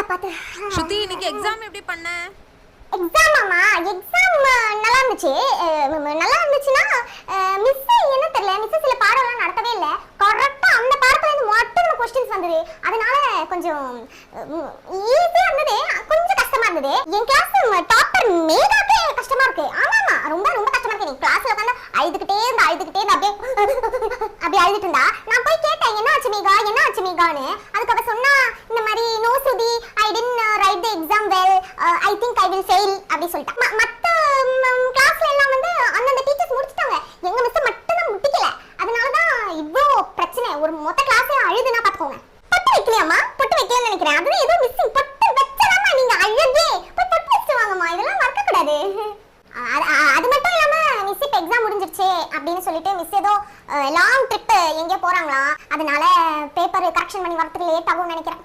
பாத்து. ஸ்ருதி இன்னைக்கு எக்ஸாம் எப்படி பண்ண? எக்ஸாமாமா எக்ஸாம் நல்லா இருந்துச்சு. நல்லா இருந்துச்சுன்னா மிஸ் என்ன தெரியல, மிஸ் சில பாடம்லாம் நடத்தவே இல்லை. கரெக்டா அந்த பாடத்துல இருந்து மட்டும் கொஸ்டின்ஸ் வந்தது. அதனால கொஞ்சம் ஈஸியா இருந்தது, கொஞ்சம் கஷ்டமா இருந்தது. என் கிளாஸ் டாப்பர் மேகாக்கே கஷ்டமா இருக்கு. ஆமாமா ரொம்ப ரொம்ப கஷ்டமா இருக்கு. நீ கிளாஸ்ல உட்காந்து அழுதுகிட்டே இருந்தா அப்படியே அழுதுட்டு இருந்தா. நான் போய் கேட்டேன், என்ன ஆச்சு மேகா, என்ன ஆச்சு மேகான்னு. அதுக்கப்புறம் சொன்னா இந்த மாதிரி நோ சுதி, I didn't write the exam well, I think I will fail அப்படி சொல்லிட்டா. மத்த கிளாஸ்ல எல்லாம் வந்து அந்தந்த டீச்சர்ஸ் முடிச்சிட்டாங்க, எங்க மிஸ் மட்டும் தான் முட்டிக்கல. அதனால தான் இவ்ளோ பிரச்சனை. ஒரு மொத்த கிளாஸே அழுதுனா பாத்துக்கோங்க. பொட்டு வைக்கலையாமா? பொட்டு வைக்கலன்னு நினைக்கிறேன். அதுதான் ஏதோ மிஸ்ஸிங். பொட்டு வச்சலாமா நீங்க? அழகே போய் பொட்டு வச்சு வாங்கம்மா, இதெல்லாம் மறக்க கூடாது. அது மட்டும் இல்லாம மிஸ் இப்ப எக்ஸாம் முடிஞ்சிருச்சு அப்படின்னு சொல்லிட்டு மிஸ் ஏதோ லாங் ட்ரிப் எங்கேயோ போறாங்களா, அதனால பேப்பர் கரெக்ஷன் பண்ணி வரதுக்கு லேட் ஆகும்னு நினைக்கிறேன்.